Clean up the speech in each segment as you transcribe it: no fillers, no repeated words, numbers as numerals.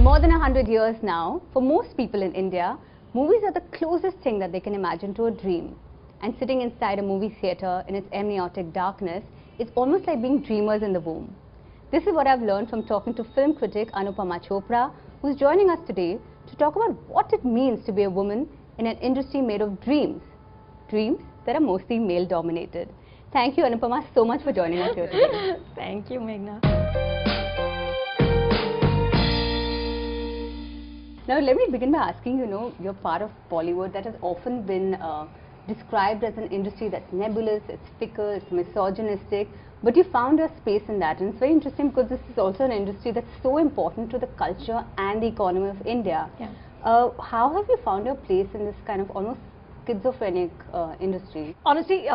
more than 100 years now, for most people in India, movies are the closest thing that they can imagine to a dream. And sitting inside a movie theatre in its amniotic darkness, it's almost like being dreamers in the womb. This is what I've learned from talking to film critic Anupama Chopra, who's joining us today to talk about what it means to be a woman in an industry made of dreams. Dreams that are mostly male-dominated. Thank you, Anupama, so much for joining us here today. Thank you, Meghna. Now, let me begin by asking, you're part of Bollywood that has often been described as an industry that's nebulous, it's fickle, it's misogynistic, but you found your space in that. And it's very interesting because this is also an industry that's so important to the culture and the economy of India. Yeah. How have you found your place in this kind of almost schizophrenic industry? Honestly,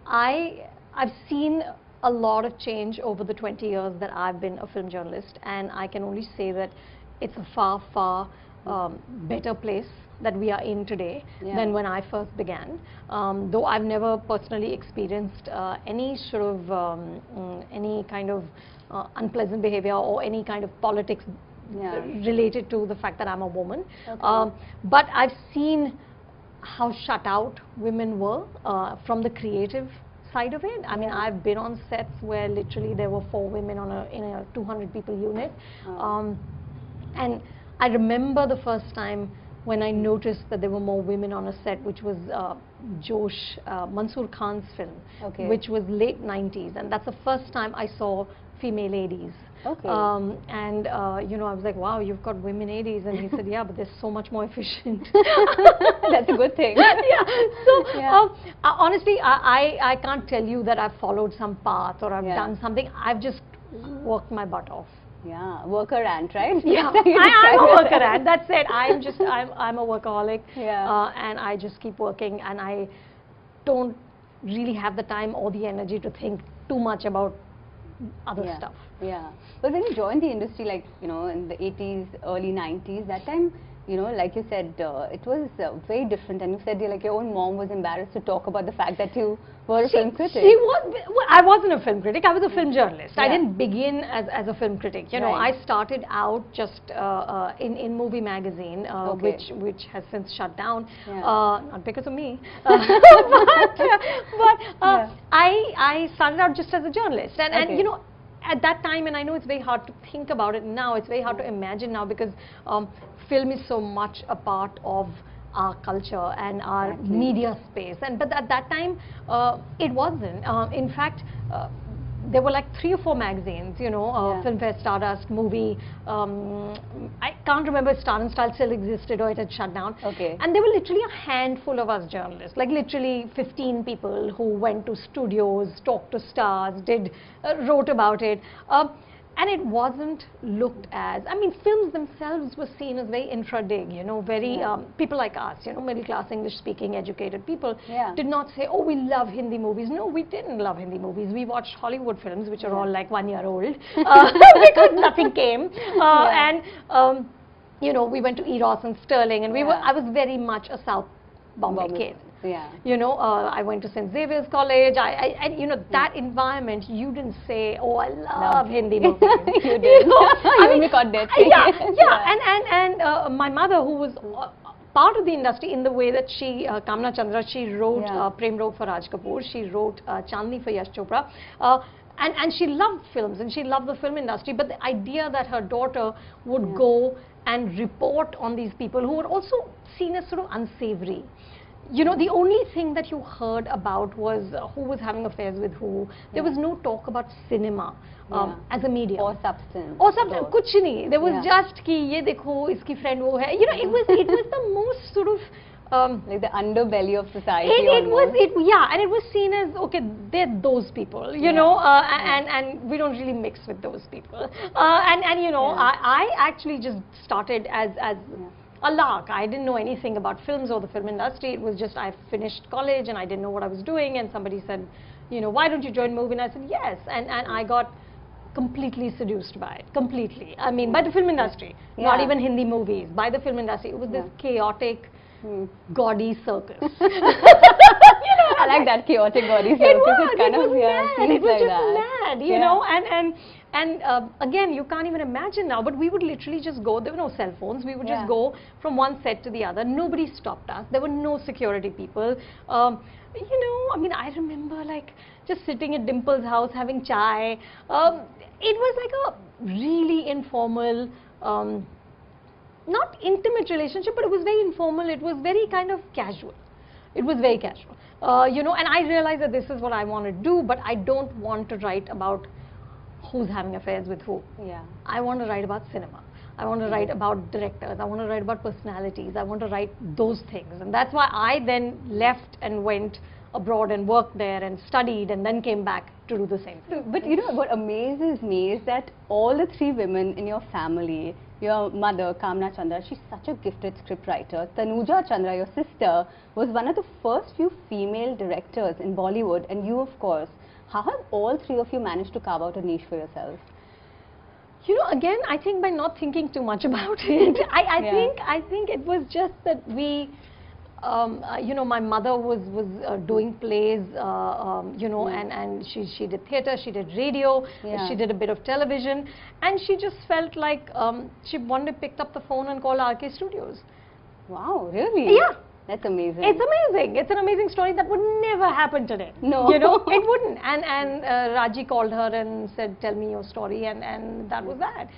I've seen a lot of change over the 20 years that I've been a film journalist, and I can only say that it's a far, far better place that we are in today than when I first began. Though I've never personally experienced any sort of any kind of unpleasant behavior or any kind of politics related to the fact that I'm a woman. Okay. But I've seen how shut out women were from the creative side of it. I mean, I've been on sets where literally there were 4 women in a 200 people unit. And I remember the first time when I noticed that there were more women on a set, which was Josh, Mansoor Khan's film, which was late 90s. And that's the first time I saw female ADs. Okay. I was like, wow, you've got women ADs. And he said, yeah, but they're so much more efficient. That's a good thing. Honestly, I can't tell you that I've followed some path or I've done something. I've just worked my butt off. Yeah, worker ant, right? Yeah, I'm a worker ant. That's it. I'm a workaholic. Yeah. And I just keep working, and I don't really have the time or the energy to think too much about other stuff. Yeah. But when you joined the industry, like, in the 80s, early 90s, that time, like you said, it was very different. And you said, like, your own mom was embarrassed to talk about the fact that you were a film critic. I wasn't a film critic. I was a film journalist. I didn't begin as a film critic. I started out just in Movie Magazine, which has since shut down, not because of me, but I started out just as a journalist. And at that time, and I know it's very hard to think about it now, it's very hard to imagine now because film is so much a part of our culture and our media space. But at that time, it wasn't. In fact, there were like 3 or 4 magazines, Filmfare, Stardust, Movie. I can't remember if Star and Style still existed or it had shut down. Okay. And there were literally a handful of us journalists, like literally 15 people who went to studios, talked to stars, wrote about it. And it wasn't looked as, I mean, films themselves were seen as very infra-dig, very, people like us, middle class, English speaking, educated people did not say, oh, we love Hindi movies. No, we didn't love Hindi movies. We watched Hollywood films, which are all like 1 year old, because nothing came. We went to Eros and Sterling, and I was very much a South Bombay kid. Yeah. I went to St. Xavier's College. That environment, you didn't say, oh, I love Hindi movies. You did. You got that. And my mother, who was part of the industry in the way that she, Kamna Chandra, she wrote Prem Rog for Raj Kapoor. She wrote Chandni for Yash Chopra. And she loved films and she loved the film industry. But the idea that her daughter would go and report on these people who were also seen as sort of unsavory. The only thing that you heard about was who was having affairs with who. There was no talk about cinema as a medium. Or substance. Kuch nahi. There was just ki ye dekho, iski friend wo hai. It was the most sort of like the underbelly of society. And it was seen as, okay, they're those people, and we don't really mix with those people. I actually just started as a lark. I didn't know anything about films or the film industry. It was just I finished college and I didn't know what I was doing, and somebody said, why don't you join Movie? And I said, yes. And I got completely seduced by it, completely. I mean, by the film industry, not even Hindi movies, by the film industry. It was this chaotic, gaudy circus. I like that chaotic gaudy circus. It was mad. It was just mad, and And again, you can't even imagine now, but we would literally just go, there were no cell phones, we would Yeah. just go from one set to the other. Nobody stopped us. There were no security people. You know, I mean, I remember like just sitting at Dimple's house having chai. It was like a really informal, not intimate relationship, but it was very informal. It was very kind of casual. It was very casual. You know, and I realized that this is what I want to do, but I don't want to write about who's having affairs with who. Yeah. I want to write about cinema. I want to write about directors. I want to write about personalities. I want to write those things. And that's why I then left and went abroad and worked there and studied and then came back to do the same thing. But you know what amazes me is that all the three women in your family, your mother, Kamna Chandra, she's such a gifted scriptwriter. Tanuja Chandra, your sister, was one of the first few female directors in Bollywood, and you, of course. How have all three of you managed to carve out a niche for yourselves? You know, again, I think by not thinking too much about it. I think it was just that we, you know, my mother was doing plays, you know, and she did theatre, she did radio, she did a bit of television, and she just felt like she one day picked up the phone and called RK Studios. Wow, really? Yeah. That's amazing. It's amazing. It's an amazing story that would never happen today. No. You know, it wouldn't. And Raji called her and said, tell me your story, and that was that.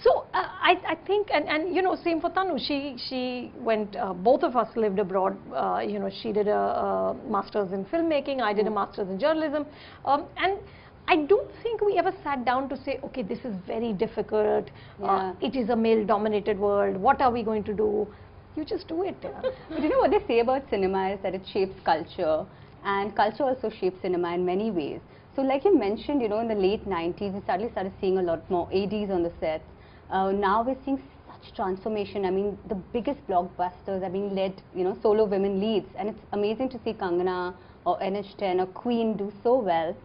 So I think, and you know, same for Tanu. She went, both of us lived abroad. You know, she did a master's in filmmaking, I did a master's in journalism. And I don't think we ever sat down to say, okay, this is very difficult. It is a male-dominated world. What are we going to do? You just do it. But you know what they say about cinema is that it shapes culture, and culture also shapes cinema in many ways. So like you mentioned, you know, in the late 90s, we suddenly started seeing a lot more ADs on the sets. Now we're seeing such transformation. I mean, the biggest blockbusters are being led, you know, solo women leads, and it's amazing to see Kangana or NH10 or Queen do so well.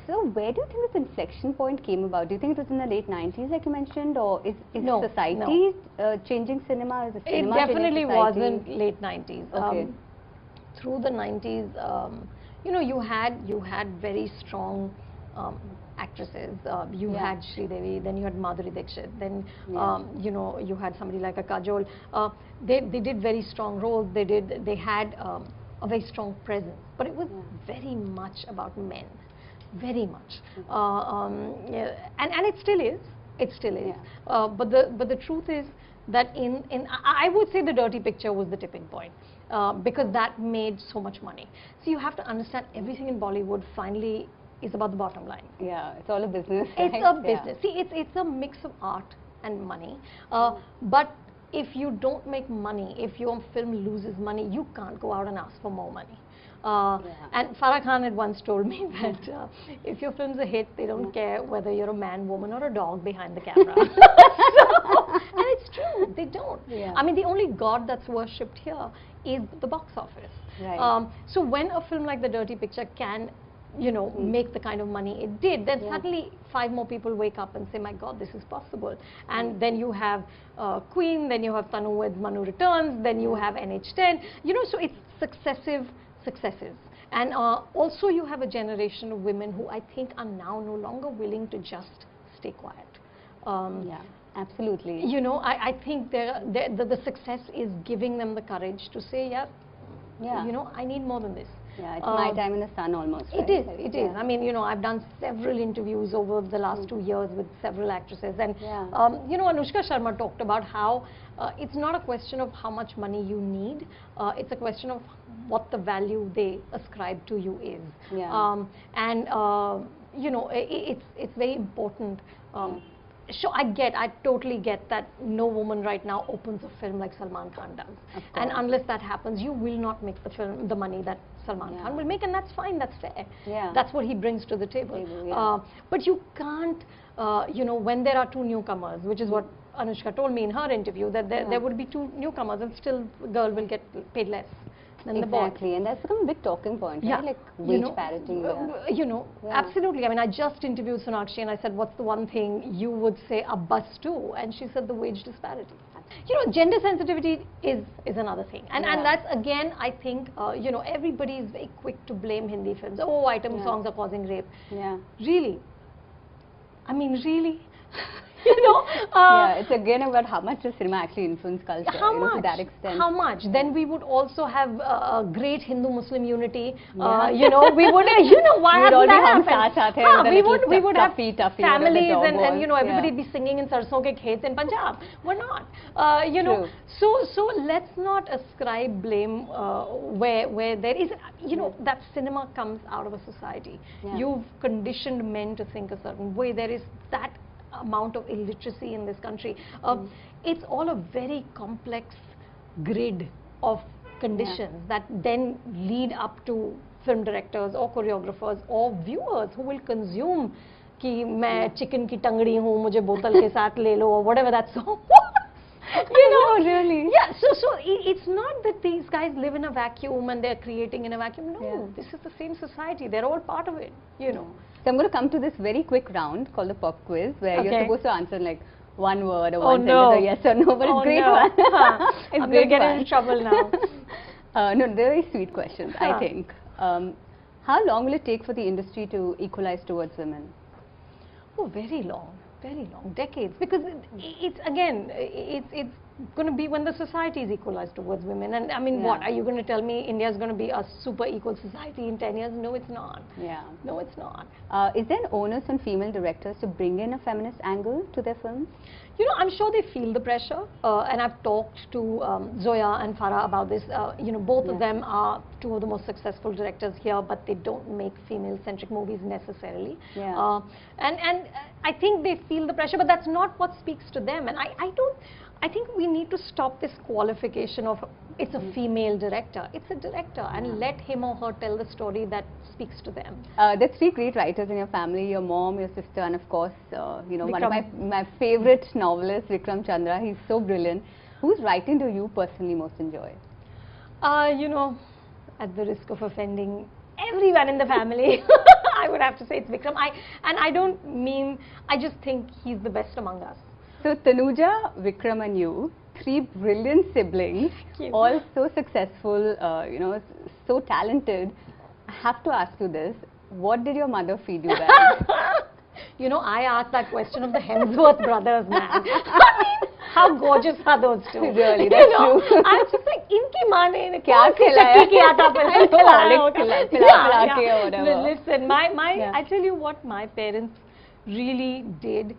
So where do you think this inflection point came about? Do you think it was in the late 90s, like you mentioned, or is society changing cinema? Is cinema it definitely wasn't late 90s. Okay. Through the 90s, you know, you had very strong actresses. You had Sridevi, then you had Madhuri Dixit, then you know, you had somebody like a Kajol. They did very strong roles. They had a very strong presence, but it was very much about men. Very much, and it still is. It still is. But the truth is that I would say the Dirty Picture was the tipping point, because that made so much money. So you have to understand, everything in Bollywood finally is about the bottom line. Yeah, it's all a business. It's right? a business. See, it's a mix of art and money. But if you don't make money, if your film loses money, you can't go out and ask for more money. And Farah Khan had once told me that if your film's a hit, they don't care whether you're a man, woman, or a dog behind the camera. And it's true, they don't. I mean, the only god that's worshipped here is the box office. Right. So when a film like The Dirty Picture can, you know, make the kind of money it did, then suddenly 5 more people wake up and say, my God, this is possible. And then you have Queen, then you have Tanu with Manu Returns, then you have NH10, you know, so it's successive successes. And also you have a generation of women who I think are now no longer willing to just stay quiet. Absolutely. You know, I think the success is giving them the courage to say, you know, I need more than this. Yeah, it's my time in the sun almost. It is, it is. I mean, you know, I've done several interviews over the last 2 years with several actresses, and you know, Anushka Sharma talked about how it's not a question of how much money you need, it's a question of what the value they ascribe to you is. And you know, it's very important. So I totally get that no woman right now opens a film like Salman Khan does. And unless that happens, you will not make the money that Salman Khan will make, and that's fine, that's fair. That's what he brings to the table. But you can't, you know, when there are 2 newcomers, which is what Anushka told me in her interview, that there would be 2 newcomers and still the girl will get paid less than the boy. Exactly, and that's become a big talking point, right? Like wage parity. You know, absolutely. I mean, I just interviewed Sonakshi and I said, what's the one thing you would say a bust to? And she said the wage disparity. You know, gender sensitivity is another thing. And that's, again, I think, you know, everybody is very quick to blame Hindi films. Oh, item songs are causing rape. Really, I mean, really? You know, yeah, it's again about how much does cinema actually influence culture, how much? to that extent. How much? Then we would also have great Hindu-Muslim unity. You know, we would, you know, why hasn't that happened? We would have families and you know, everybody be singing in Sarson ke Khets in Punjab. We're not. You know, so let's not ascribe blame where there is, you know, that cinema comes out of a society. You've conditioned men to think a certain way. There is that amount of illiteracy in this country. It's all a very complex grid of conditions that then lead up to film directors or choreographers or viewers who will consume कि मैं chicken की टंगड़ी हूँ मुझे बोतल के साथ ले लो or whatever that song. You know, really? Yeah, so it's not that these guys live in a vacuum and they're creating in a vacuum. No, this is the same society. They're all part of it, you know. So I'm going to come to this very quick round called the pop quiz, where you're supposed to answer in like one word or one sentence or yes or no, but it's great one. I'm going to get into trouble now. No, they're very sweet questions, I think. How long will it take for the industry to equalize towards women? Oh, very long, decades. Because it's again, it's going to be when the society is equalized towards women. And I mean, what are you going to tell me? India is going to be a super equal society in 10 years? No, it's not. Yeah. No, it's not. Is there an onus on female directors to bring in a feminist angle to their films? You know, I'm sure they feel the pressure, and I've talked to Zoya and Farah about this. You know, both of them are two of the most successful directors here, but they don't make female-centric movies necessarily. And I think they feel the pressure, but that's not what speaks to them. And I think we need to stop this qualification of it's a female director. It's a director, and let him or her tell the story that speaks to them. There's three great writers in your family, your mom, your sister, and of course, you know, one of my favorite novelists, Vikram Chandra. He's so brilliant. Whose writing do you personally most enjoy? You know, at the risk of offending everyone in the family, I would have to say it's Vikram. I just think he's the best among us. So Tanuja, Vikram and you, three brilliant siblings, all so successful, you know, so talented. I have to ask you this, what did your mother feed you guys? You know, I asked that question of the Hemsworth brothers, man. I mean, how gorgeous are those two? Really, that's true. I'm just like, inki maa ne kya khilaya? Listen, I tell you what my parents really did,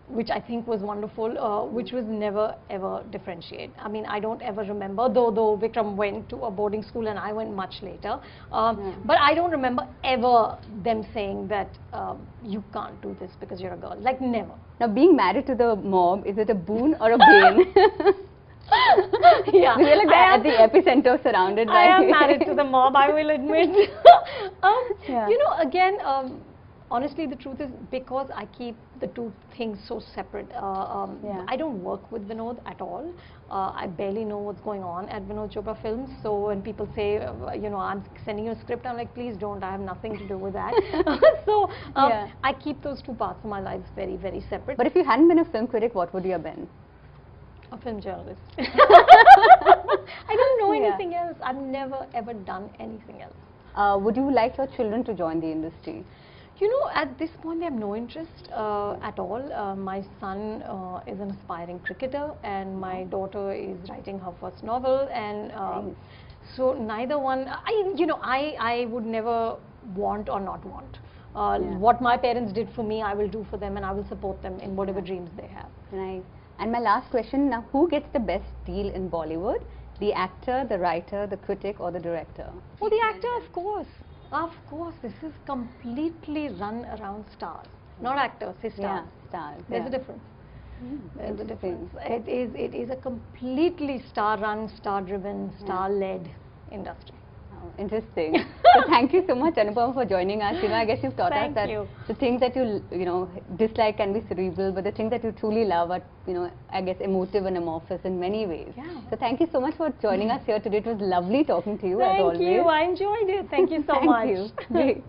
which I think was wonderful, which was never ever differentiate. I mean, I don't ever remember, though Vikram went to a boarding school and I went much later, but I don't remember ever them saying that you can't do this because you're a girl, like never. Now, being married to the mob, is it a boon or a bane? Yeah, we are like at the epicenter, surrounded by. I am married to the mob, I will admit. You know, again, honestly, the truth is, because I keep the two things so separate, I don't work with Vinod at all. I barely know what's going on at Vinod Chopra Films. So when people say, you know, I'm sending you a script, I'm like, please don't, I have nothing to do with that. So I keep those two parts of my life very, very separate. But if you hadn't been a film critic, what would you have been? A film journalist. I don't know anything else. I've never ever done anything else. Would you like your children to join the industry? You know, at this point, they have no interest at all. My son is an aspiring cricketer, and my daughter is writing her first novel, and so neither one. I would never want or not want. What my parents did for me, I will do for them, and I will support them in whatever dreams they have. Nice. And my last question now: who gets the best deal in Bollywood? The actor, the writer, the critic, or the director? Oh, the actor, of course. Of course, this is completely run around stars, not actors, stars. Yeah, stars. There's a difference. There's a difference. It is a completely star-run, star-driven, star-led industry. Oh, interesting. So thank you so much, Anupama, for joining us. You know, I guess you've taught us that the things that you dislike can be cerebral, but the things that you truly love are, you know, I guess emotive and amorphous in many ways. Yeah. So thank you so much for joining us here today. It was lovely talking to you as always. Thank you. I enjoyed it. Thank you so much. Thank you. Great.